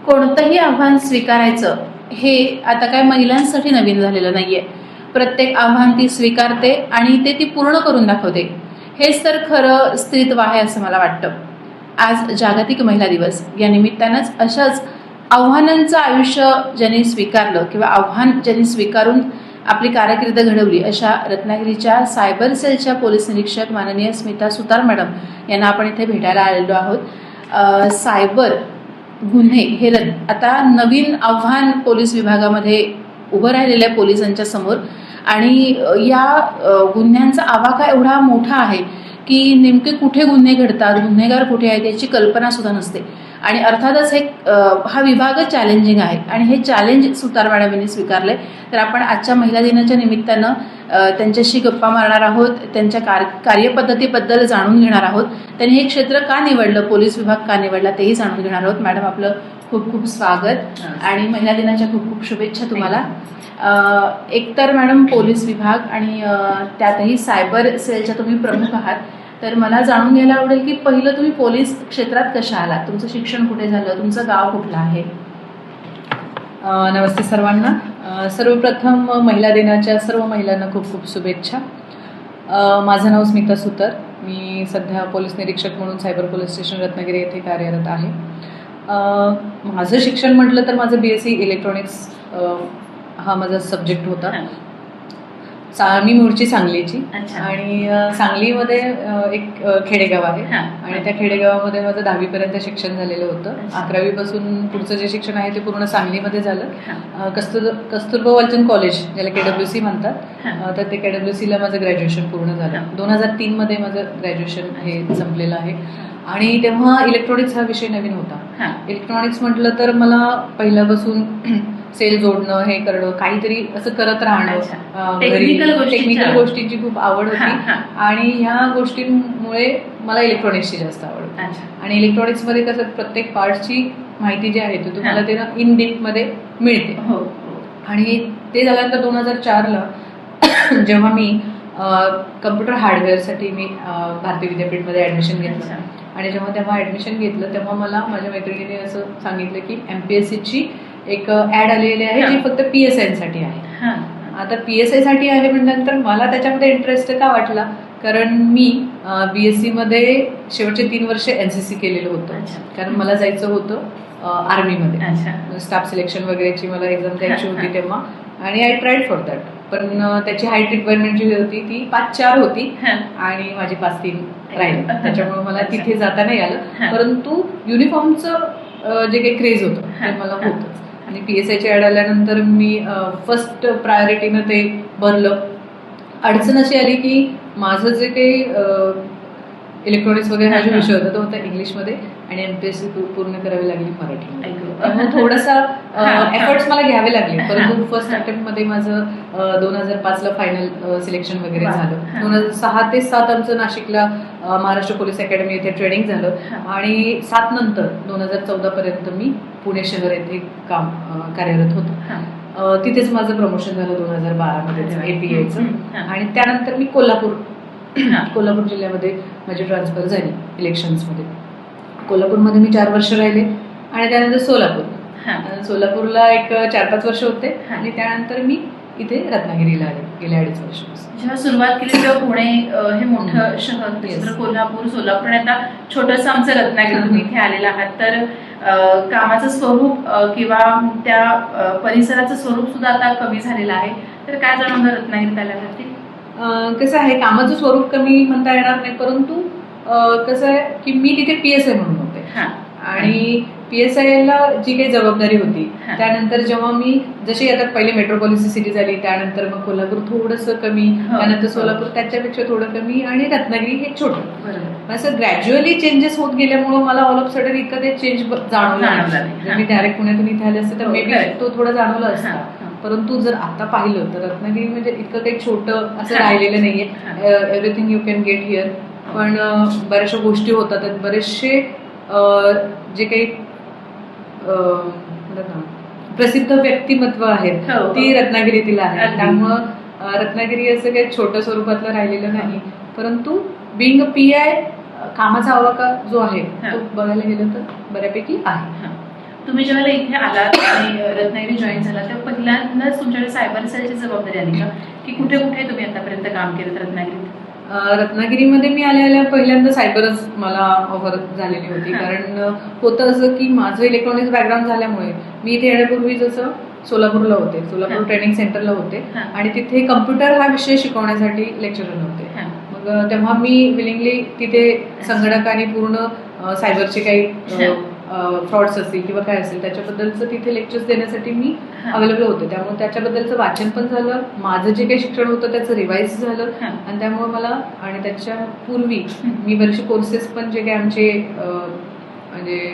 कोणतंही आव्हान स्वीकारायचं हे आता काय महिलांसाठी नवीन झालेलं नाहीये. प्रत्येक आव्हान ती स्वीकारते आणि ती पूर्ण करून दाखवते. हेच तर खरं स्त्रीत्व आहे असं मला वाटतं. आज जागतिक महिला दिवस या निमित्तानंच अशाच आव्हानांचं आयुष्य ज्यांनी स्वीकारलं किंवा आव्हान ज्यांनी स्वीकारून आपली कारकीर्द घडवली अशा रत्नागिरीच्या सायबर सेलच्या पोलीस निरीक्षक माननीय स्मिता सुतार मॅडम यांना आपण इथे भेटायला आलेलो आहोत. सायबर गुन्हे हे आता नवीन आव्हान पोलीस विभागामध्ये उभं राहिलेल्या पोलिसांच्या समोर आणि या गुन्ह्यांचा आवाका एवढा मोठा आहे की नेमके कुठे गुन्हे घडतात, गुन्हेगार कुठे आहेत याची कल्पना सुद्धा नसते. आणि अर्थातच हा विभागच चॅलेंजिंग आहे आणि हे चॅलेंज सुतार मॅडम यांनी स्वीकारले. तर आपण आजच्या महिला दिनाच्या निमित्तानं त्यांच्याशी गप्पा मारणार आहोत, त्यांच्या कार्यपद्धतीबद्दल जाणून घेणार आहोत. त्यांनी हे क्षेत्र का निवडलं, पोलीस विभाग का निवडला तेही जाणून घेणार आहोत. मॅडम आपलं खूप खूप स्वागत आणि महिला दिनाच्या खूप खूप शुभेच्छा तुम्हाला. एकतर मॅडम पोलीस विभाग आणि त्यातही सायबर सेलच्या तुम्ही प्रमुख आहात. तर मला जाणून घ्यायला आवडेल की पहिलं तुम्ही पोलीस क्षेत्रात कशा आलात, तुमचं शिक्षण कुठे झालं, तुमचं गाव कुठलं आहे? नमस्ते सर्वांना. सर्वप्रथम महिला दिनाच्या सर्व महिलांना खूप खूप शुभेच्छा. माझं नाव स्मिता सुतार. मी सध्या पोलीस निरीक्षक म्हणून सायबर पोलीस स्टेशन रत्नागिरी येथे कार्यरत आहे. माझं शिक्षण म्हटलं तर माझं BSc इलेक्ट्रॉनिक्स हा माझा सब्जेक्ट होता. मी मूळची सांगलीची आणि सांगलीमध्ये एक खेडेगाव आहे आणि त्या खेडेगावामध्ये माझं 10वीपर्यंत शिक्षण झालेलं होतं. 11वी पासून पुढचं जे शिक्षण आहे ते पूर्ण सांगलीमध्ये झालं. कस्तुरबा वालचंद कॉलेज ज्याला KWC म्हणतात, तर ते KWCला माझं ग्रॅज्युएशन पूर्ण झालं. 2003 मध्ये माझं ग्रॅज्युएशन हे संपलेलं आहे. आणि तेव्हा इलेक्ट्रॉनिक्स हा विषय नवीन होता. इलेक्ट्रॉनिक्स म्हटलं तर मला पहिल्यापासून सेल जोडणं, हे करणं, काहीतरी असं करत राहणं, टेक्निकल गोष्टींची खूप आवड होती आणि ह्या गोष्टींमुळे मला इलेक्ट्रॉनिक्सची जास्त आवड होती. आणि इलेक्ट्रॉनिक्समध्ये कसं प्रत्येक पार्टची माहिती जी आहे ती तुम्हाला ते इन डेप्थमध्ये मिळते. आणि ते झाल्यानंतर 2004ला जेव्हा मी कम्प्युटर हार्डवेअरसाठी मी भारतीय विद्यापीठमध्ये ॲडमिशन घेतलं आणि तेव्हा ॲडमिशन घेतलं तेव्हा मला माझ्या मैत्रिणीने असं सांगितलं की MPSCची एक ॲड आलेली आहे जी फक्त PSIसाठी आहे. आता PSIसाठी आहे म्हटल्यानंतर मला त्याच्यामध्ये इंटरेस्ट का वाटला, कारण मी BSc मध्ये शेवटचे 3 वर्ष NCC केलेलं होतं. कारण मला जायचं होतं आर्मीमध्ये, स्टाफ सिलेक्शन वगैरेची मला एक्झाम द्यायची होती तेव्हा. आणि आय ट्राईड फॉर दॅट. पण त्याची हाईट रिक्वायरमेंट जी होती ती 5'4" होती आणि माझी 5'3" राहिली. त्याच्यामुळे मला तिथे जाता नाही आलं. परंतु युनिफॉर्मचं जे काही क्रेज होतं ते मला होतं. आणि PSIची ॲड आल्यानंतर मी फर्स्ट प्रायोरिटीनं ते भरलं. अडचण अशी आली की माझं जे काही इलेक्ट्रॉनिक्स वगैरे हा जो विषय होता तो होता इंग्लिशमध्ये आणि MPSC पूर्ण करावी लागली मराठी. त्यामुळे थोडासा एफर्ट्स मला घ्यावे लागले. परंतु फर्स्ट अटेम्प्टमध्ये माझं 2005ला फायनल सिलेक्शन वगैरे झालं. 2006 ते 2007 आमचं नाशिकला महाराष्ट्र पोलीस अकॅडमी येथे ट्रेनिंग झालं आणि 7 नंतर 2014 पर्यंत मी पुणे शहर येथे कार्यरत होतं. तिथेच माझं प्रमोशन झालं 2012 मध्ये APIचं. आणि त्यानंतर मी कोल्हापूर जिल्ह्यामध्ये माझी ट्रान्सफर झाली इलेक्शन्समध्ये. कोल्हापूरमध्ये मी 4 वर्ष राहिले आणि त्यानंतर सोलापूरला एक 4-5 वर्ष होते आणि त्यानंतर मी इथे रत्नागिरीला आले गेल्या 2.5 वर्ष. जेव्हा सुरुवात केली तेव्हा पुणे हे मोठं शहर, दुसरं कोल्हापूर, सोलापूर आणि आता छोटंसं आमचं रत्नागिरी तुम्ही इथे आलेला आहात. तर कामाचं स्वरूप किंवा त्या परिसराचं स्वरूप सुद्धा आता कमी झालेलं आहे. तर काय जाणवलं रत्नागिरीत आल्यावरती? कसं आहे, कामाचं स्वरूप कमी म्हणता येणार नाही, परंतु कसं आहे की मी तिथे PSI म्हणून होते आणि PSIला जी काही जबाबदारी होती त्यानंतर जेव्हा मी जशी आता पहिले मेट्रोपॉलिटन सिटी झाली त्यानंतर मग कोल्हापूर थोडंसं कमी, त्यानंतर सोलापूर त्याच्यापेक्षा थोडं कमी आणि रत्नागिरी हे छोटं. असं ग्रॅज्युअली चेंजेस होत गेल्यामुळे मला ऑल ऑफ सडन इतकं ते चेंज जाणवलं नाही. मी डायरेक्ट पुण्यातून इथे आले असते तर मे बी तो थोडा जाणवला असता. परंतु जर आता पाहिलं तर रत्नागिरी म्हणजे इतकं काही छोटं असं राहिलेलं नाहीये. Everything you can get here. पण बऱ्याचशा गोष्टी होतात, बरेचसे जे काही प्रसिद्ध व्यक्तिमत्व आहेत ती रत्नागिरीतील आहेत. त्यामुळं रत्नागिरी असं काही छोट्या स्वरूपातलं राहिलेलं नाही. परंतु बिंग अ PI कामाचा आवाका जो आहे तो बघायला गेलं तर बऱ्यापैकी आहे. तुम्ही ज्यावेळेला इथे आलात आणि रत्नागिरी जॉईन झाला तेव्हा पहिल्यांदाच तुमच्याकडे सायबर सेलची जबाबदारी आली का, की कुठे कुठे तुम्ही आतापर्यंत काम केलं रत्नागिरीत? रत्नागिरीमध्ये मी आल्या पहिल्यांदा सायबरच मला ऑफर झालेली होती. कारण होतं असं की माझं इलेक्ट्रॉनिक्स बॅकग्राऊंड झाल्यामुळे मी इथे येण्यापूर्वी जसं सोलापूरला होते, सोलापूर ट्रेनिंग सेंटरला होते आणि तिथे कम्प्युटर हा विषय शिकवण्यासाठी लेक्चरर होते. मग तेव्हा मी विलिंगली तिथे संगणक आणि पूर्ण सायबरचे काही फ्रॉड्स असतील किंवा काय असेल त्याच्याबद्दलचं तिथे लेक्चर्स देण्यासाठी मी अवेलेबल होते. त्यामुळे त्याच्याबद्दलचं वाचन पण झालं, माझं जे काही शिक्षण होतं त्याचं रिवाईज झालं आणि त्यामुळे मला आणि त्याच्या पूर्वी मी बरेचसे कोर्सेस पण जे काही आमचे म्हणजे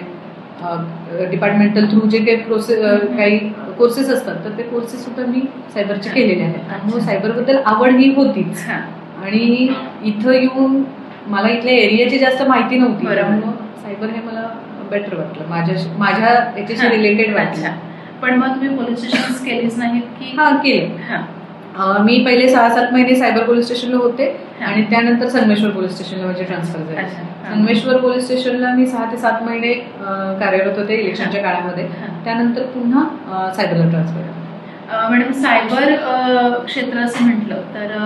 डिपार्टमेंटल थ्रू जे काही कोर्सेस असतात तर ते कोर्सेस सुद्धा मी सायबरचे केलेले आहेत. त्यामुळे सायबरबद्दल आवड ही होतीच आणि इथं येऊन मला इथल्या एरियाची जास्त माहिती नव्हती. त्यामुळे सायबर हे मला बेटर वाटलं, माझ्या याच्याशी रिलेटेड वाटलं. पण मग तुम्ही पोलीस स्टेशन केलीच नाहीत की? केले. मी पहिले 6-7 महिने सायबर पोलीस स्टेशनला होते आणि त्यानंतर संगमेश्वर पोलीस स्टेशनला म्हणजे ट्रान्सफर झाले. संगमेश्वर पोलीस स्टेशनला मी 6 ते 7 महिने कार्यरत होते इलेक्शनच्या काळामध्ये. त्यानंतर पुन्हा सायबरला ट्रान्सफर. मॅडम, सायबर क्षेत्र असं म्हटलं तर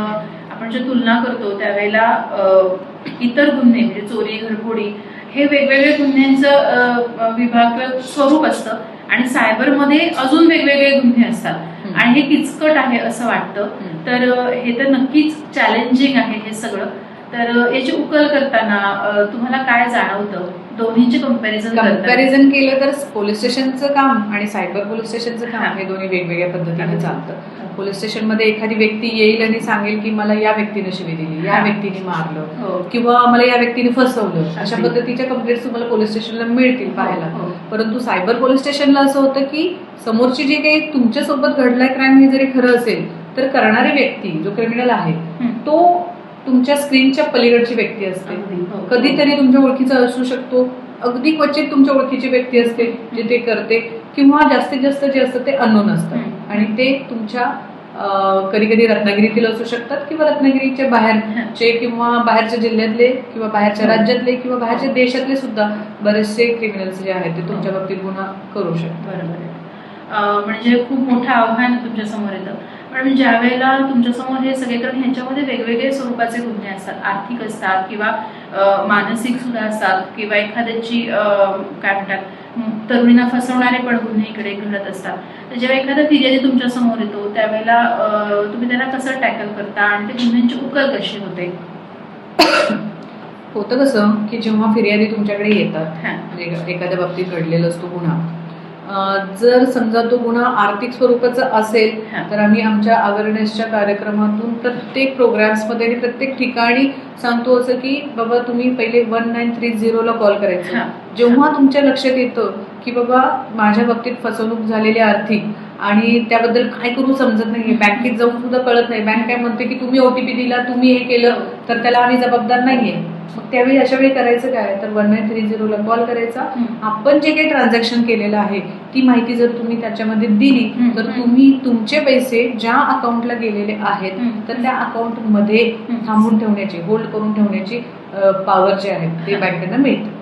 आपण जे तुलना करतो त्यावेळेला इतर गुन्हे म्हणजे चोरी, घरफोडी हे वेगवेगळे गुन्ह्यांचं विभाग स्वरूप असतं आणि सायबरमध्ये अजून वेगवेगळे गुन्हे असतात आणि हे किचकट आहे असं वाटतं. तर हे तर नक्कीच चॅलेंजिंग आहे हे सगळं. तर याची उकल करताना तुम्हाला काय जाणवतं दोन्हीचे कंपॅरिझन केलं तर पोलीस स्टेशनचं काम आणि सायबर पोलीस स्टेशनचं काम हे दोन्ही वेगवेगळ्या पद्धतीने चालतं. पोलीस स्टेशनमध्ये एखादी व्यक्ती येईल आणि सांगेल की मला या व्यक्तीने शिवी दिली, या व्यक्तीने मारलं किंवा मला या व्यक्तीने फसवलं, अशा पद्धतीच्या कंप्लेंट्स तुम्हाला पोलीस स्टेशनला मिळतील पाहायला. परंतु सायबर पोलीस स्टेशनला असं होतं की समोरची जे काही तुमच्यासोबत घडलाय क्राईम हे जरी खरं असेल तर करणारी व्यक्ती जो क्रिमिनल आहे तो तुमच्या स्क्रीनच्या पलीकडची व्यक्ती असते. कधीतरी तुमच्या ओळखीचा असू शकतो, अगदी क्वचित तुमच्या ओळखीची व्यक्ती असते जे ते करते किंवा जास्तीत जास्त जे असतं ते अननोन असतं आणि ते तुमच्या कधी कधी रत्नागिरीतील असू शकतात किंवा रत्नागिरीच्या बाहेरचे किंवा बाहेरच्या जिल्ह्यातले किंवा बाहेरच्या राज्यातले किंवा बाहेरच्या देशातले सुद्धा बरेचसे क्रिमिनल्स जे आहेत ते तुमच्या बाबतीत गुन्हा करू शकतात. बरोबर आहे. म्हणजे खूप मोठं आव्हान तुमच्या समोर येतं. पण ज्या वेळेला तुमच्यासमोर हे सगळे, कारण ह्यांच्यामध्ये वेगवेगळे स्वरूपाचे गुन्हे असतात, आर्थिक असतात किंवा मानसिक सुद्धा असतात किंवा एखाद्याची काय म्हणतात तरुणींना फसवणारे पण गुन्हे इकडे घडत असतात. तर जेव्हा एखादा फिर्यादी तुमच्या समोर येतो त्यावेळेला तुम्ही त्यांना कसं टॅकल करता आणि ते गुन्ह्यांची उकल कशी होते? होतं कसं की जेव्हा फिर्यादी तुमच्याकडे येतात म्हणजे एखाद्या बाबतीत घडलेला असतो गुन्हा, जर समजा तो गुन्हा आर्थिक स्वरूपाचा असेल तर आम्ही आमच्या अवेअरनेसच्या कार्यक्रमातून प्रत्येक प्रोग्राम्समध्ये आणि प्रत्येक ठिकाणी सांगतो असं की बाबा तुम्ही पहिले 1930 कॉल करायचं. जेव्हा तुमच्या लक्षात येतं की बाबा माझ्या बाबतीत फसवणूक झालेली आर्थिक आणि त्याबद्दल काय करू समजत नाहीये, बँकेत जाऊन सुद्धा कळत नाही, बँक काय म्हणते की तुम्ही OTP दिला, तुम्ही हे केलं तर त्याला आम्ही जबाबदार नाहीये, मग त्यावेळी अशा वेळी करायचं काय तर 1930 कॉल करायचा. आपण जे काही ट्रान्झॅक्शन केलेलं आहे ती माहिती जर तुम्ही त्याच्यामध्ये दिली तर तुम्ही तुमचे पैसे ज्या अकाउंटला गेलेले आहेत तर त्या अकाउंटमध्ये थांबून ठेवण्याची, होल्ड करून ठेवण्याची पॉवर जे आहे ते बँकेला मिळते.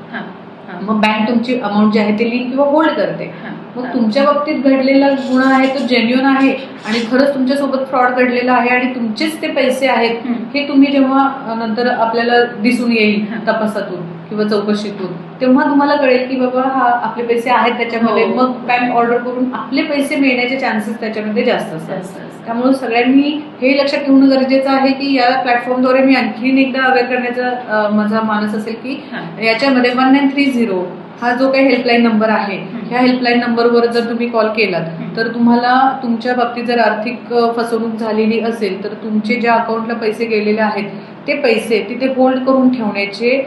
मग बँक तुमची अमाऊंट जी आहे ते लिंक किंवा होल्ड करते. मग तुमच्या बाबतीत घडलेला गुन्हा आहे तो जेन्युइन आहे आणि खरंच तुमच्यासोबत फ्रॉड घडलेला आहे आणि तुमचेच ते पैसे आहेत हे तुम्ही जेव्हा नंतर आपल्याला दिसून येईल तपासातून किंवा चौकशीतून, तेव्हा तुम्हाला कळेल की बाबा हा आपले पैसे आहेत त्याच्यामध्ये. मग बँक ऑर्डर करून आपले पैसे मिळण्याचे चान्सेस त्याच्यामध्ये जास्त असतात. त्यामुळे सगळ्यांनी हे लक्षात ठेवणं गरजेचं आहे की या प्लॅटफॉर्मद्वारे मी आणखीन एकदा अवेअर करण्याचा माझा मानस असेल की याच्यामध्ये 1930 हा जो काही हेल्पलाईन नंबर आहे ह्या हेल्पलाईन नंबरवर जर तुम्ही कॉल केलात तर तुम्हाला तुमच्या बाबतीत जर आर्थिक फसवणूक झालेली असेल तर तुमचे ज्या अकाउंटला पैसे गेलेले आहेत ते पैसे तिथे होल्ड करून ठेवण्याचे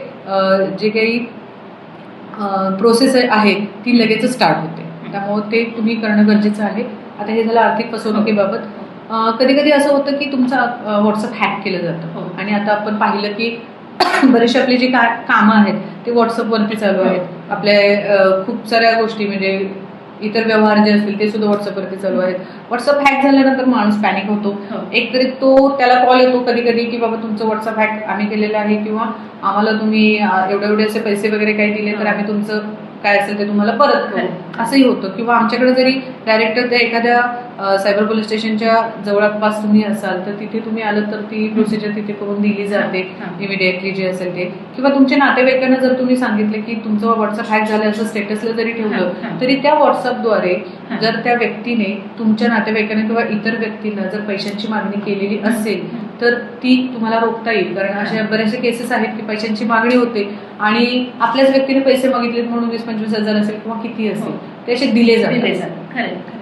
जे काही प्रोसेस आहे ती लगेच स्टार्ट होते. त्यामुळे ते तुम्ही करणं गरजेचं आहे. आता हे झालं आर्थिक फसवणुकीबाबत. कधी कधी असं होतं की तुमचं व्हॉट्सअप हॅक केलं जातं आणि आता आपण पाहिलं की बरेचसे आपली जी कामं आहेत ते व्हॉट्सअपवरती चालू आहेत. आपल्या खूप साऱ्या गोष्टी म्हणजे इतर व्यवहार जे असतील ते सुद्धा व्हॉट्सअपवरती चालू आहेत. व्हॉट्सअप हॅक झाल्यानंतर माणूस पॅनिक होतो. एकतरी त्याला कॉल येतो कधी कधी की बाबा तुमचं व्हॉट्सअप हॅक आम्ही केलेलं आहे किंवा आम्हाला तुम्ही एवढे असे पैसे वगैरे काही दिले तर आम्ही तुमचं काय असेल ते तुम्हाला परत करू असंही होतं. किंवा आमच्याकडे जरी डायरेक्ट त्या एखाद्या सायबर पोलीस स्टेशनच्या जवळपास तुम्ही असाल तर तिथे तुम्ही आलं तर ती प्रोसिजर तिथे करून दिली जाते इमिडिएटली जे असेल ते. किंवा तुमच्या नातेवाईकांना जर तुम्ही सांगितलं की तुमचं व्हॉट्सअप हॅक झालं असं स्टेटसला जरी ठेवलं तरी त्या व्हॉट्सअपद्वारे जर त्या व्यक्तीने तुमच्या नातेवाईकांना किंवा इतर व्यक्तींना जर पैशांची मागणी केलेली असेल तर ती तुम्हाला रोखता येईल. कारण अशा बऱ्याचशा केसेस आहेत की पैशांची मागणी होते आणि आपल्याच व्यक्तीने पैसे मागितलेत म्हणून 20-25 हजार असेल किंवा किती असेल ते असे दिले जातात,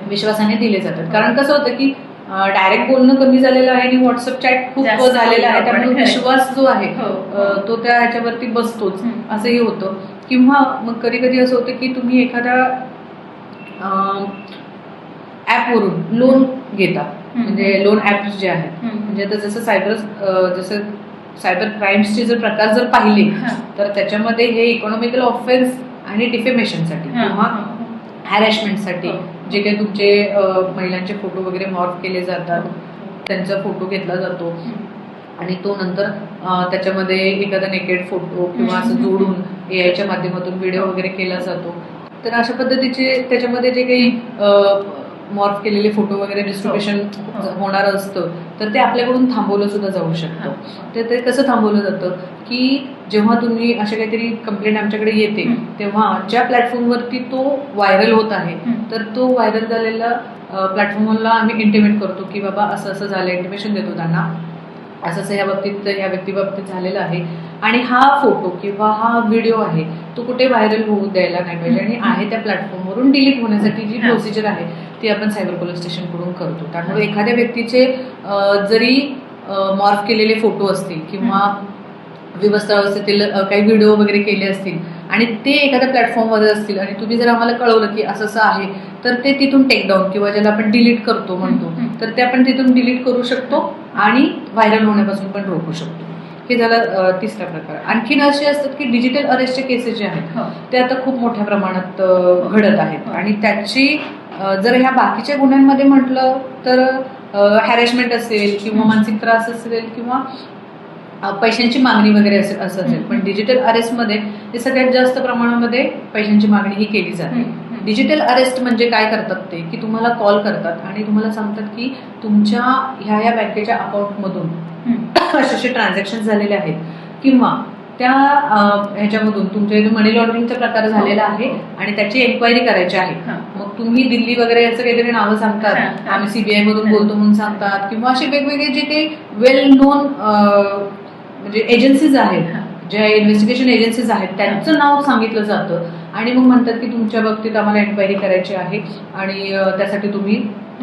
विश्वासाने दिले जातात. कारण कसं होतं की डायरेक्ट बोलणं कमी झालेलं आहे आणि व्हॉट्सअप चॅट खूप झालेलं आहे, त्यामुळे विश्वास जो आहे तो त्या ह्याच्यावरती बसतोच असंही होतं. किंवा मग कधी कधी असं होतं की तुम्ही एखाद्या ॲपवरून लोन घेता, म्हणजे लोन ॲप्स जे आहेत, म्हणजे आता जसं सायबर क्राईम्सचे जर प्रकार जर पाहिले तर त्याच्यामध्ये हे इकॉनॉमिकल ऑफेन्स आणि डिफेमेशनसाठी किंवा हॅरॅशमेंटसाठी जे काही तुमचे महिलांचे फोटो वगैरे मॉर्फ केले जातात, त्यांचा फोटो घेतला जातो आणि तो नंतर त्याच्यामध्ये एखादा नेकेड फोटो किंवा असं जोडून एआयच्या माध्यमातून व्हिडिओ वगैरे केला जातो. तर अशा पद्धतीचे त्याच्यामध्ये जे काही मॉर्फ केलेले फोटो वगैरे डिस्ट्रीब्युशन होणार असतं तर ते आपल्याकडून थांबवलं सुद्धा जाऊ शकतं. तर ते कसं थांबवलं जातं की जेव्हा तुम्ही अशा काहीतरी कंप्लेंट आमच्याकडे येते तेव्हा ज्या प्लॅटफॉर्मवरती तो व्हायरल होत आहे तर तो व्हायरल झालेला प्लॅटफॉर्मला आम्ही इंटिमेट करतो की बाबा असं असं झालं, इंटिमेशन देतो त्यांना असं असं ह्या व्यक्तीबाबतीत झालेलं आहे आणि हा फोटो किंवा हा व्हिडिओ आहे तो कुठे व्हायरल होऊ द्यायला नाही पाहिजे आणि आहे त्या प्लॅटफॉर्मवरून डिलीट होण्यासाठी जी प्रोसिजर आहे ती आपण सायबर पोलीस स्टेशनकडून करतो. त्यामुळे एखाद्या व्यक्तीचे जरी मॉर्फ केलेले फोटो असतील किंवा विवस्त्रावस्थेतील काही व्हिडिओ वगैरे केले असतील आणि ते एखाद्या प्लॅटफॉर्मवर असतील आणि तुम्ही जर आम्हाला कळवलं की असं असं आहे तर ते तिथून टेकडाऊन किंवा ज्याला आपण डिलीट करतो म्हणतो तर ते आपण तिथून डिलीट करू शकतो आणि व्हायरल होण्यापासून पण रोखू शकतो. हे झालं तिसरा प्रकार. आणखीन असे असतात की डिजिटल अरेस्टचे केसेस जे आहेत ते आता खूप मोठ्या प्रमाणात घडत आहेत आणि त्याची जर ह्या बाकीच्या गुन्ह्यांमध्ये म्हटलं तर हॅरॅशमेंट असेल किंवा मानसिक त्रास असेल किंवा पैशांची मागणी वगैरे असं असेल, पण डिजिटल अरेस्टमध्ये हे सगळ्यात जास्त प्रमाणामध्ये पैशांची मागणी ही केली जाते. डिजिटल अरेस्ट म्हणजे काय करतात ते की तुम्हाला कॉल करतात आणि तुम्हाला सांगतात की तुमच्या ह्या बँकेच्या अकाउंटमधून असे ट्रान्झॅक्शन झालेले आहेत किंवा त्या ह्याच्यामधून तुमच्या इथे मनी लॉन्ड्रिंगचा प्रकार झालेला आहे आणि त्याची एन्क्वायरी करायची आहे. मग तुम्ही दिल्ली वगैरे असं काहीतरी नावं सांगतात, आम्ही सीबीआय मधून बोलतो म्हणून सांगतात किंवा असे वेगवेगळे जे काही वेल नोन म्हणजे एजन्सीज आहेत, ज्या इन्व्हेस्टिगेशन एजन्सीज आहेत त्यांचं नाव सांगितलं जातं आणि मग म्हणतात की तुमच्या बाबतीत आम्हाला एन्क्वायरी करायची आहे आणि त्यासाठी तुम्ही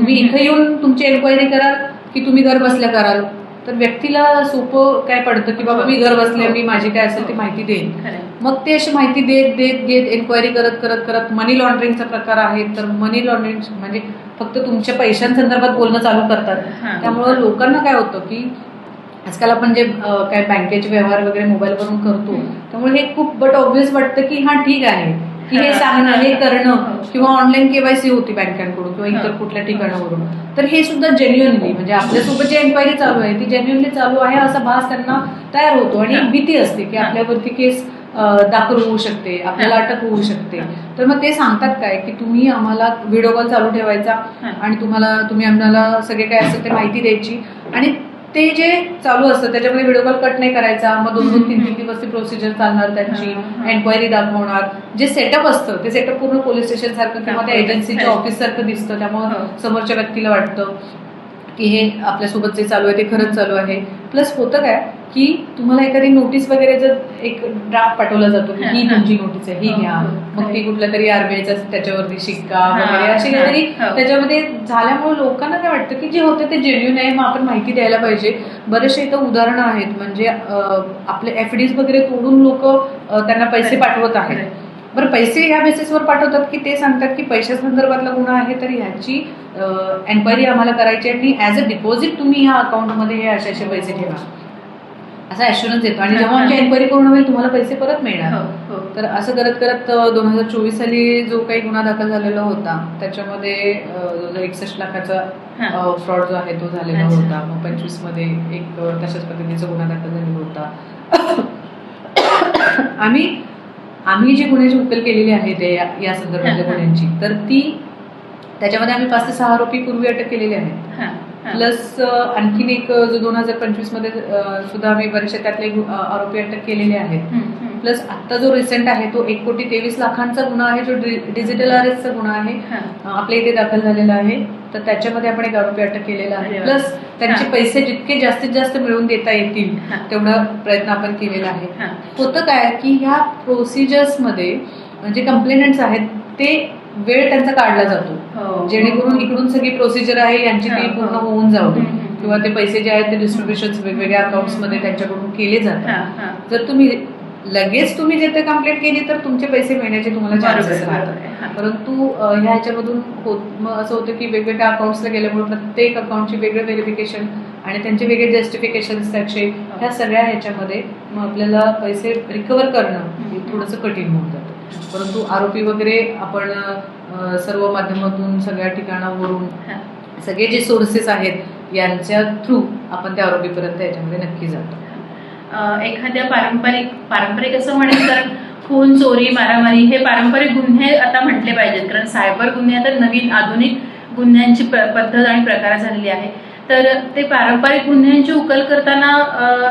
इथे येऊन तुमची एन्क्वायरी कराल की तुम्ही घर बसल्या कराल. तर व्यक्तीला सोपं काय पडतं की बाबा मी घर बसल्या मी माझी काय असेल ती माहिती देईन. मग ते अशी माहिती देत एन्क्वायरी करत मनी लॉन्ड्रिंगचा प्रकार आहे. तर मनी लॉन्ड्रिंग म्हणजे फक्त तुमच्या पैशांसंदर्भात बोलणं चालू करतात. त्यामुळं लोकांना काय होतं की आजकाल आपण जे काय बँकेचे व्यवहार वगैरे मोबाईलवरून करतो त्यामुळे हे खूप बट ऑब्व्हियस वाटतं की हा ठीक आहे की हे सांगणं हे करणं किंवा ऑनलाईन केवायसी होती बँकांकडून किंवा इतर कुठल्या ठिकाणावरून तर हे सुद्धा जेन्युअनली म्हणजे आपल्यासोबत जी एन्क्वायरी चालू आहे ती जेन्युअनली चालू आहे असा भास त्यांना तयार होतो आणि एक भीती असते की आपल्यावरती केस दाखल होऊ शकते, आपल्याला अटक होऊ शकते. तर मग ते सांगतात काय की तुम्ही आम्हाला व्हिडिओ कॉल चालू ठेवायचा आणि तुम्ही आम्हाला सगळे काय असेल ते माहिती द्यायची आणि ते जे चालू असतं त्याच्यामध्ये व्हिडिओ कॉल कट नाही करायचा. मग 2-3 दिवस ती प्रोसिजर चालणार, त्यांची एन्क्वायरी दाखवणार. जे सेटअप असतं ते सेटअप पूर्ण पोलीस स्टेशन सारखं किंवा त्या एजन्सीच्या ऑफिस सारखं दिसतं. त्यामुळे समोरच्या व्यक्तीला वाटतं की हे आपल्यासोबत जे चालू आहे ते खरंच चालू आहे. प्लस होतं काय की तुम्हाला एखादी नोटीस वगैरे जर एक ड्राफ्ट पाठवला जातो की ही तुमची नोटीस आहे, ही घ्या. मग ती कुठल्या तरी आरबीआयचा त्याच्यावरती शिक्का वगैरे असे काहीतरी त्याच्यामध्ये झाल्यामुळे लोकांना काय वाटतं की जे होतं ते जेन्युइन आहे, मग आपण माहिती द्यायला पाहिजे. बरेचसे इथं उदाहरणं आहेत म्हणजे आपले एफडीज वगैरे तोडून लोक त्यांना पैसे पाठवत आहेत. बरं, पैसे ह्या बेसिसवर पाठवतात की ते सांगतात की पैशासंदर्भातला गुन्हा आहे तर ह्याची एन्क्वायरी आम्हाला करायची आणि ॲज अ डिपॉझिट तुम्ही ह्या अकाउंटमध्ये हे असे पैसे ठेवा असा ॲश्युरन्स देतो आणि जेव्हा आमची एन्क्वायरी पूर्ण होईल तुम्हाला पैसे परत मिळणार. तर असं करत करत 2024 साली जो काही गुन्हा दाखल झालेला होता त्याच्यामध्ये 61 लाखाचा फ्रॉड जो आहे तो झालेला होता. मग 25 मध्ये एक तशाच पद्धतीचा गुन्हा दाखल झालेला होता. आम्ही आम्ही जी गुन्ह्याची उकल केलेली आहे ते या संदर्भातल्या हां. गुन्ह्यांची, तर त्याच्यामध्ये आम्ही 5 ते 6 आरोपी पूर्वी अटक केलेले आहेत. प्लस आणखीन एक जो 2025 मध्ये सुद्धा आम्ही बरेचसे त्यातले आरोपी अटक केलेले आहेत. प्लस आता जो रिसेंट आहे तो 1,23,00,000 गुन्हा आहे, जो डिजिटल अरेस्टचा गुन्हा आहे, आपल्या इथे दाखल झालेला आहे. तर त्याच्यामध्ये आपण एक आरोपी अटक केलेला आहे. प्लस त्यांचे पैसे जितके जास्तीत जास्त मिळवून देता येतील तेवढा प्रयत्न आपण केलेला आहे. होतं काय की ह्या प्रोसिजर्समध्ये जे कंप्लेनंट्स आहेत ते वेळ त्यांचा काढला जातो, जेणेकरून इकडून सगळी प्रोसिजर आहे यांची ती पूर्ण होऊन जाऊ दे, किंवा ते पैसे जे आहेत ते डिस्ट्रीब्युशन वेगवेगळ्या अकाउंट्समध्ये त्यांच्याकडून केले जातात. जर तुम्ही लगेच जे ते कंप्लेंट केली तर तुमचे पैसे मिळण्याचे तुम्हाला चान्सेस राहतात. परंतु ह्याच्यामधून मग असं होतं की वेगवेगळ्या अकाउंट्सला गेल्यामुळे प्रत्येक अकाउंटची वेगळं व्हेरिफिकेशन आणि त्यांचे वेगळे जस्टिफिकेशन्स त्याचे, ह्या सगळ्या ह्याच्यामध्ये मग आपल्याला पैसे रिकव्हर करणं हे थोडंसं कठीण होऊन जातं. परंतु आरोपी वगैरे आपण सर्व माध्यमातून सगळ्या ठिकाणावरून सगळे जे सोर्सेस आहेत यांच्या थ्रू आपण त्या आरोपीपर्यंत याच्यामध्ये नक्की जातो. एखाद्या पारंपरिक असं म्हणेल, कारण खून, चोरी, मारामारी हे पारंपरिक गुन्हे आता म्हटले पाहिजेत, कारण सायबर गुन्हे आता नवीन आधुनिक गुन्ह्यांची पद्धत आणि प्रकार झालेली आहे. तर ते पारंपरिक गुन्ह्यांची उकल करताना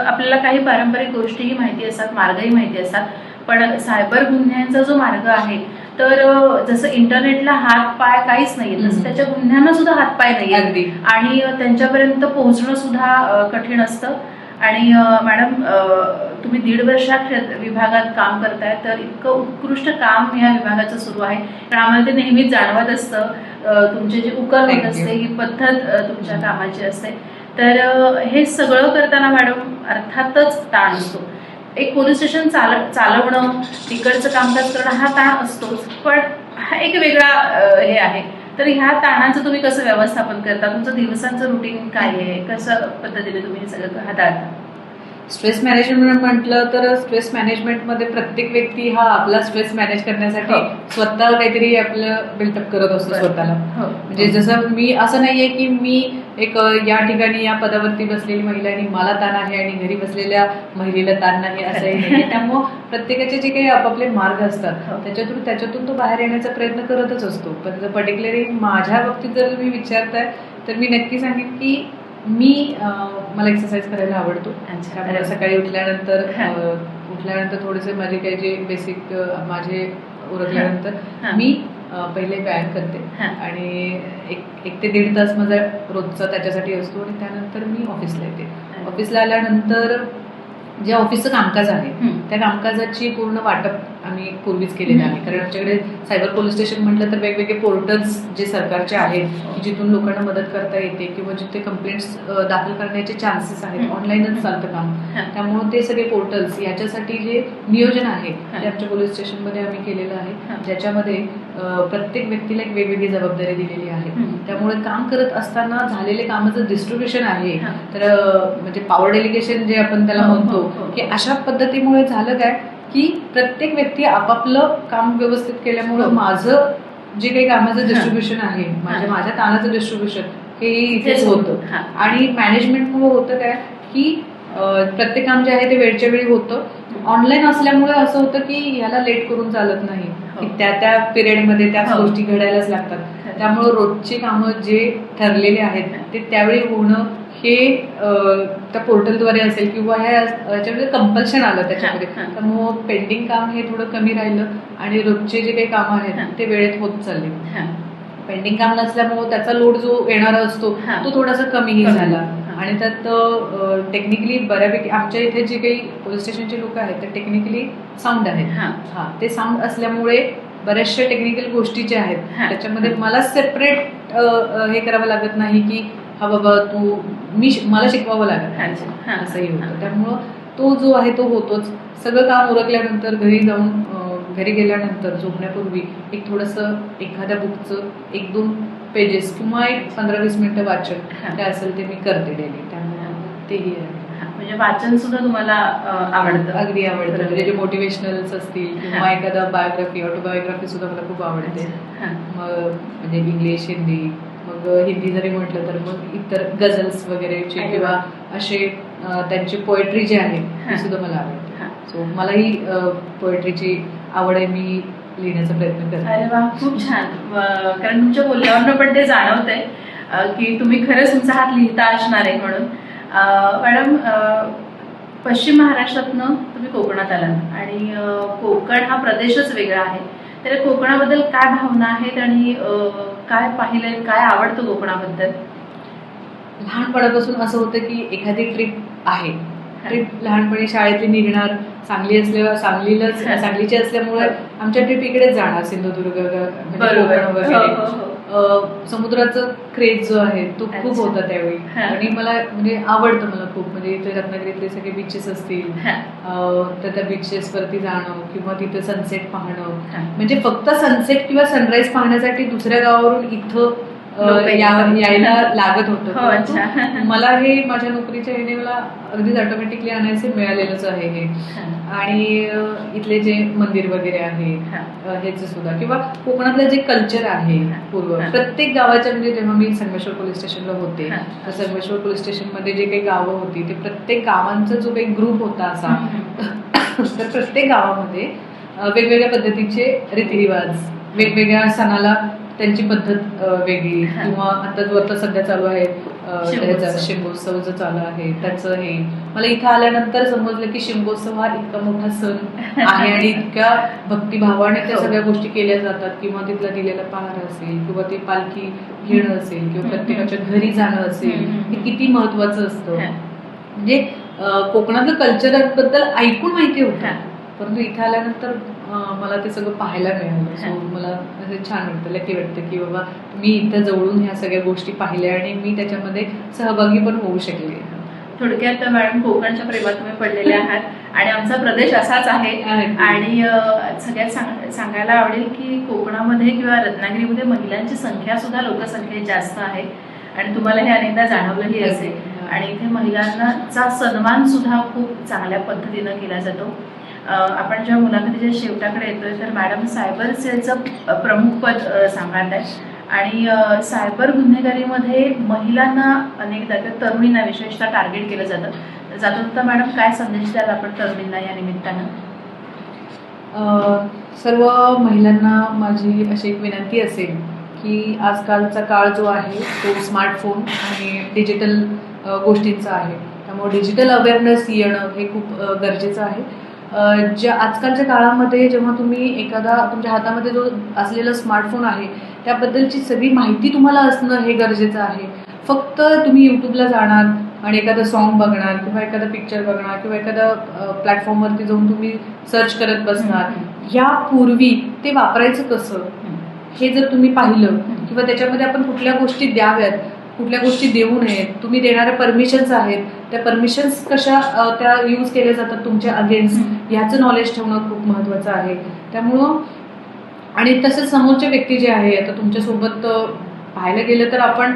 आपल्याला काही पारंपरिक गोष्टीही माहिती असतात, मार्गही माहिती असतात, पण सायबर गुन्ह्यांचा जो मार्ग आहे, तर जसं इंटरनेटला हात पाय काहीच नाहीये, तसं त्याच्या गुन्ह्यांना सुद्धा हात पाय नाहीये आणि त्यांच्यापर्यंत पोहोचणं सुद्धा कठीण असतं. आणि मॅडम, तुम्ही 1.5 वर्षात विभागात काम करताय, तर इतकं उत्कृष्ट काम या विभागाचं सुरू आहे, कारण आम्हाला ते नेहमीच जाणवत असतं. तुमचे जे उकल होत असते, ही पद्धत तुमच्या कामाची असते. तर हे सगळं करताना मॅडम अर्थातच ताण असतो. एक पोलीस स्टेशन चालवणं, तिकडचं कामकाज करणं हा ताण असतोच, पण हा एक वेगळा हे आहे. तर ह्या ताणाचं तुम्ही कसं व्यवस्थापन करता? तुमचं दिवसांचं रुटीन काय आहे? कसं पद्धतीने तुम्ही हे सगळं हाताळता? स्ट्रेस मॅनेजमेंट म्हटलं तर स्ट्रेस मॅनेजमेंटमध्ये प्रत्येक व्यक्ती हा आपला स्ट्रेस मॅनेज करण्यासाठी स्वतः काहीतरी आपलं बिल्टअप करत असतो स्वतःला. म्हणजे जसं मी असं नाहीये की मी एक या ठिकाणी या पदावरती बसलेली महिला आणि मला ताण आहे आणि घरी बसलेल्या महिलेला ताण नाही, असंही नाही. त्यामुळं प्रत्येकाचे जे काही आपापले मार्ग असतात त्याच्यातून तो बाहेर येण्याचा प्रयत्न करतच असतो. पण पर्टिक्युलरली माझ्या बाबतीत जर तुम्ही विचारताय तर मी नक्की सांगेन की मला एक्सरसाइज करायला आवडतो. सकाळी उठल्यानंतर थोडेसे माझे काही जे बेसिक माझे उरकल्यानंतर मी पहिले व्यायाम करते आणि 1 ते 1.5 तास माझा रोजचा त्याच्यासाठी असतो आणि त्यानंतर मी ऑफिसला येते. ऑफिसला आल्यानंतर जे ऑफिसचं कामकाज आहे त्या कामकाजाची पूर्ण वाटप आम्ही पूर्वीच केलेलं आहे, कारण आमच्याकडे सायबर पोलीस स्टेशन म्हटलं तर वेगवेगळे पोर्टल्स जे सरकारचे आहेत की जिथून लोकांना मदत करता येते किंवा जिथे कंप्लेंट्स दाखल करण्याचे चान्सेस आहेत, ऑनलाईनच चालतं काम. त्यामुळे ते सगळे पोर्टल्स याच्यासाठी जे नियोजन आहे ते आमच्या पोलीस स्टेशनमध्ये आम्ही केलेलं आहे, ज्याच्यामध्ये प्रत्येक व्यक्तीला एक वेगवेगळी जबाबदारी दिलेली आहे. त्यामुळे काम करत असताना झालेले कामाचं डिस्ट्रीब्युशन आहे, तर म्हणजे पॉवर डेलिगेशन जे आपण त्याला म्हणतो, की अशा पद्धतीमुळे झालं काय की प्रत्येक व्यक्ती आपापलं काम व्यवस्थित केल्यामुळं माझं जे काही कामाचं डिस्ट्रीब्युशन आहे, माझ्या ताणाचं डिस्ट्रीब्युशन हे इथेच होतं. आणि मॅनेजमेंटमुळे होतं काय की प्रत्येक काम जे आहे ते वेळच्या वेळी होतं. ऑनलाईन असल्यामुळे असं होतं की ह्याला लेट करून चालत नाही, की त्या पिरियडमध्ये त्याच गोष्टी घडायलाच लागतात. त्यामुळे रोजची कामं जे ठरलेले आहेत ते त्यावेळी होणं हे त्या पोर्टलद्वारे असेल किंवा ह्याच्यामध्ये कंपल्शन आलं त्याच्यामध्ये, त्यामुळं पेंडिंग काम हे थोडं कमी राहिलं आणि रोजचे जे काही कामं आहेत ते वेळेत होत चालले. पेंडिंग काम नसल्यामुळे त्याचा लोड जो येणारा असतो तो थोडासा कमीही झाला. आणि त्यात टेक्निकली बऱ्यापैकी आमच्या इथे जे काही पोलीस स्टेशनचे लोक आहेत ते टेक्निकली साऊंड आहेत. ते साऊंड असल्यामुळे बऱ्याचशा टेक्निकल गोष्टी ज्या आहेत त्याच्यामध्ये मला सेपरेट हे करावं लागत नाही की हा बाबा मला शिकवावं लागत, असंही होतं. त्यामुळं तो जो आहे तो होतोच. सगळं काम उरकल्यानंतर घरी गेल्यानंतर झोपण्यापूर्वी एक थोडंसं एखाद्या बुकचं 1-2 पेजेस किंवा एक 15-20 मिनिटं वाचन काय असेल ते मी करते डेली. त्यामुळे तेही आहे. म्हणजे वाचन सुद्धा तुम्हाला आवडतं? अगदी आवडतं. म्हणजे जे मोटिवेशनल्स असतील किंवा एखादा बायोग्राफी, ऑटोबायोग्राफी सुद्धा मला खूप आवडते. मग म्हणजे इंग्लिश, हिंदी. मग हिंदी जरी म्हटलं तर मग इतर गझल्स वगैरेचे किंवा असे त्यांची पोएट्री जी आहे ती सुद्धा मला आवडते. सो मलाही पोएट्रीची आवड आहे, मी लिहिण्याचा प्रयत्न करते. अरे वा, खूप छान. कारण तुमच्या बोलण्यावरनं पण ते जाणवतंय की तुम्ही खरंच तुमचा हात लिहिता असणार आहे म्हणून. मॅडम, पश्चिम महाराष्ट्रातनं तुम्ही कोकणात आलात आणि कोकण हा प्रदेशच वेगळा आहे. तर कोकणाबद्दल काय भावना आहेत आणि काय पाहिलंय, काय आवडतं कोकणाबद्दल? लहानपणापासून असं होतं की एखादी ट्रिप आहे, ट्रिप लहानपणी शाळेतली निघणार, सांगलीची असल्यामुळे आमच्या ट्रिप इकडेच जाणार, सिंधुदुर्ग कोकण वगैरे. समुद्राचं क्रेज जो आहे तो खूप होता त्यावेळी आणि मला म्हणजे आवडतं मला खूप. म्हणजे इथे रत्नागिरीतले सगळे बीचेस असतील तर त्या बीचेस वरती जाणं किंवा तिथे सनसेट पाहणं, म्हणजे फक्त सनसेट किंवा सनराईज पाहण्यासाठी दुसऱ्या गावावरून इथं यायला लागत होतं. मला हे माझ्या नोकरीच्या ह्याने मला अगदीच ऑटोमॅटिकली आणायचे मिळालेलंच आहे हे. आणि इथले जे मंदिर वगैरे आहे ह्याचे सुद्धा, किंवा कोकणातलं जे कल्चर आहे पूर्व प्रत्येक गावाच्या, म्हणजे जेव्हा मी संगमेश्वर पोलीस स्टेशनला होते तर संगमेश्वर पोलीस स्टेशन मध्ये जे काही गावं होती ते प्रत्येक गावांचा जो काही ग्रुप होता असा, तर प्रत्येक गावामध्ये वेगवेगळ्या पद्धतीचे रीतिरिवाज, वेगवेगळ्या सणाला त्यांची पद्धत वेगळी, किंवा आता जो आता सध्या चालू आहे शिमगोत्सव जो चालू आहे त्याचं हे मला इथं आल्यानंतर समजलं की शिमगोत्सव हा इतका मोठा सण आहे आणि इतक्या भक्तिभावाने त्या सगळ्या गोष्टी केल्या जातात, किंवा तिथला दिलेला पहार असेल किंवा ते पालखी घेणं असेल किंवा प्रत्येकाच्या घरी जाणं असेल, हे किती महत्वाचं असतं. म्हणजे कोकणातलं कल्चर बद्दल ऐकून माहिती होतं, परंतु इथं आल्यानंतर मला ते सगळं पाहायला मिळालं. सो मला असं छान वाटतं, लकी वाटतं की बाबा मी इथं जवळून ह्या सगळ्या गोष्टी पाहिल्या आणि मी त्याच्यामध्ये सहभागी पण होऊ शकले. थोडक्यात मॅडम, कोकणच्या प्रेमात तुम्ही पडलेले आहात आणि आमचा प्रदेश असाच आहे. आणि सगळ्यात सांगायला आवडेल की कोकणामध्ये किंवा रत्नागिरीमध्ये महिलांची संख्या सुद्धा लोकसंख्येत जास्त आहे आणि तुम्हाला हे अनेकदा जाणवलंही असेल. आणि इथे महिलांचा सन्मान सुद्धा खूप चांगल्या पद्धतीनं केला जातो. आपण जेव्हा मुलाखतीच्या शेवटाकडे येतोय तर मॅडम सायबर सेलचं प्रमुख पद सांभाळत आहे आणि सायबर गुन्हेगारीमध्ये महिलांना अनेकदा तरुणींना विशेषतः टार्गेट केलं जातं. तर मॅडम, काय संदेश द्याल आपण तरुणींना या निमित्तानं? सर्व महिलांना माझी अशी एक विनंती असेल की आजकालचा काळ जो आहे तो स्मार्टफोन आणि डिजिटल गोष्टींचा आहे, त्यामुळे डिजिटल अवेअरनेस येणं हे खूप गरजेचं आहे. ज्या आजकालच्या काळामध्ये जेव्हा तुम्ही एखादा तुमच्या हातामध्ये जो असलेला स्मार्टफोन आहे त्याबद्दलची सगळी माहिती तुम्हाला असणं हे गरजेचं आहे. फक्त तुम्ही यूट्यूबला जाणार आणि एखादं सॉन्ग बघणार किंवा एखादा पिक्चर बघणार किंवा एखादा प्लॅटफॉर्मवरती जाऊन तुम्ही सर्च करत बसणार, यापूर्वी ते वापरायचं कसं हे जर तुम्ही पाहिलं, किंवा त्याच्यामध्ये आपण कुठल्या गोष्टी द्याव्यात, कुठल्या गोष्टी देऊ नयेत, तुम्ही देणाऱ्या परमिशन्स आहेत त्या परमिशन्स कशा त्या यूज केल्या जातात तुमच्या अगेन्स्ट, ह्याचं नॉलेज ठेवणं खूप महत्त्वाचं आहे. त्यामुळं आणि तसंच समोरचे व्यक्ती जे आहे, आता तुमच्यासोबत पाहायला गेलं तर आपण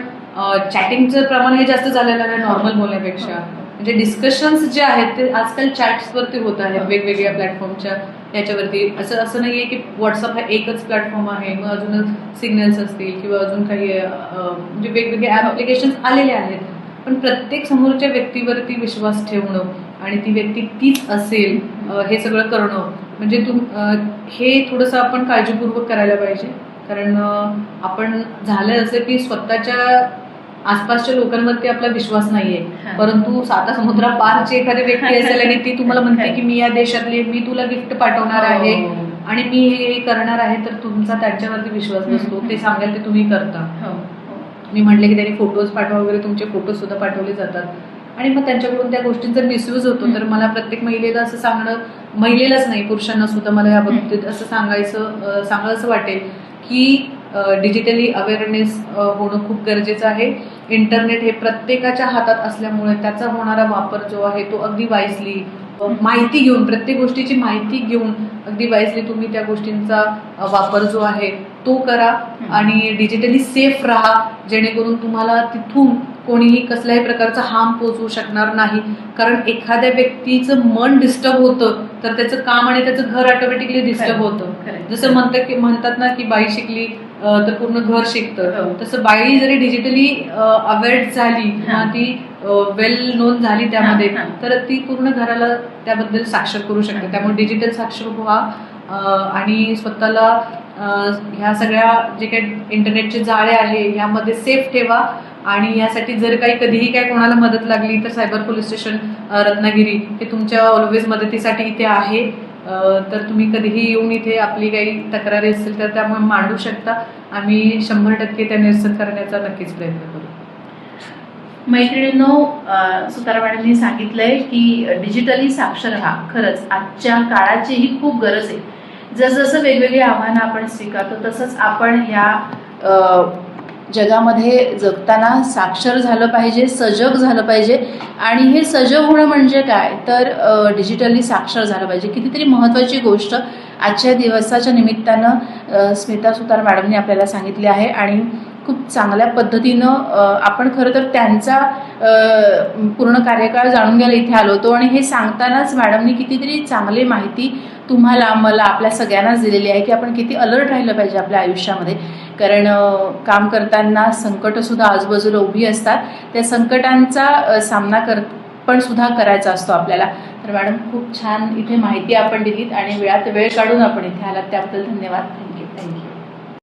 चॅटिंगचं प्रमाण हे जास्त झालेलं आहे नॉर्मल बोलण्यापेक्षा. म्हणजे डिस्कशन्स जे आहेत ते आजकाल चॅट्सवरती होत आहेत वेगवेगळ्या प्लॅटफॉर्मच्या याच्यावरती. असं नाही आहे की व्हॉट्सअप हा एकच प्लॅटफॉर्म आहे, मग अजून सिग्नल्स असतील किंवा अजून काही म्हणजे वेगवेगळे ॲप्लिकेशन्स आलेले आहेत. पण प्रत्येक समोरच्या व्यक्तीवरती विश्वास ठेवणं आणि ती व्यक्ती तीच असेल हे सगळं करणं, म्हणजे हे थोडंसं आपण काळजीपूर्वक करायला पाहिजे. कारण आपण झालं असं की स्वतःच्या आसपासच्या लोकांवरती आपला विश्वास नाहीये, परंतु साता समुद्रा पारची एखादी व्यक्ती असेल आणि ती तुम्हाला म्हणते की मी या देशातली, मी तुला गिफ्ट पाठवणार आहे आणि मी हे करणार आहे, तर तुमचा त्यांच्यावरती विश्वास नसतो. ते सांगाल ते तुम्ही करता. मी म्हटले की त्यांनी फोटोज पाठवा वगैरे, तुमचे फोटोज सुद्धा पाठवले जातात आणि मग त्यांच्याकडून त्या गोष्टींचा मिसयूज होतो. तर मला प्रत्येक महिलेला असं सांगणं, महिलेलाच नाही पुरुषांना सुद्धा मला या बाबतीत असं सांगायचं वाटेल की डिजिटली अवेअरनेस होणं खूप गरजेचं आहे. इंटरनेट हे प्रत्येकाच्या हातात असल्यामुळे त्याचा होणारा वापर जो आहे तो अगदी वाईजली माहिती घेऊन, प्रत्येक गोष्टीची माहिती घेऊन अगदी वाईजली तुम्ही त्या गोष्टींचा वापर जो आहे तो करा आणि डिजिटली सेफ राहा, जेणेकरून तुम्हाला तिथून कोणीही कसल्याही प्रकारचा हार्म पोहोचवू शकणार नाही. कारण एखाद्या व्यक्तीचं मन डिस्टर्ब होतं तर त्याचं काम आणि त्याचं घर ऑटोमॅटिकली डिस्टर्ब होतं. जसं म्हणतात ना की बाई शिकली तर पूर्ण घर शिकतं, तसं बाई जरी डिजिटली अवेअर झाली किंवा ती वेल नोन झाली त्यामध्ये, तर ती पूर्ण घराला त्याबद्दल साक्षर करू शकते. त्यामुळे डिजिटल साक्षर व्हा आणि स्वतःला ह्या सगळ्या जे काही इंटरनेटचे जाळे आहे ह्यामध्ये सेफ ठेवा. आणि यासाठी जर काही कधीही काय कोणाला मदत लागली तर सायबर पोलीस स्टेशन रत्नागिरी हे तुमच्या ऑलवेज मदतीसाठी इथे आहे. तर तुम्ही कधीही येऊन इथे आपली काही तक्रारी असतील तर त्या मांडू शकता. आम्ही 100% त्या निरसन करण्याचा नक्कीच प्रयत्न करू. मैत्रिणींनो, सुतार मॅडमनी सांगितलंय की डिजिटली साक्षर राहा. खरंच आजच्या काळाची ही खूप गरज आहे. जसजसं वेगवेगळी आव्हानं आपण स्वीकारतो तसंच आपण ह्या जगामध्ये जगताना साक्षर झालं पाहिजे, सजग झालं पाहिजे. आणि हे सजग होणं म्हणजे काय तर डिजिटली साक्षर झालं पाहिजे. कितीतरी महत्त्वाची गोष्ट आजच्या दिवसाच्या निमित्तानं स्मिता सुतार मॅडमनी आपल्याला सांगितली आहे. आणि खूप चांगल्या पद्धतीनं आपण खरं तर त्यांचा पूर्ण कार्यकाळ जाणून घ्यायला इथे आलो होतो. आणि हे सांगतानाच मॅडमनी कितीतरी चांगली माहिती तुम्हाला, मला, आपल्या सगळ्यांनाच दिलेली आहे की आपण किती अलर्ट राहिलं पाहिजे आपल्या आयुष्यामध्ये. कारण काम करताना संकटंसुद्धा आजूबाजूला उभी असतात. त्या संकटांचा सामना पण सुद्धा करायचा असतो आपल्याला. तर मॅडम, खूप छान इथे माहिती आपण दिलीत आणि वेळात वेळ काढून आपण इथे आलात त्याबद्दल धन्यवाद. थँक्यू.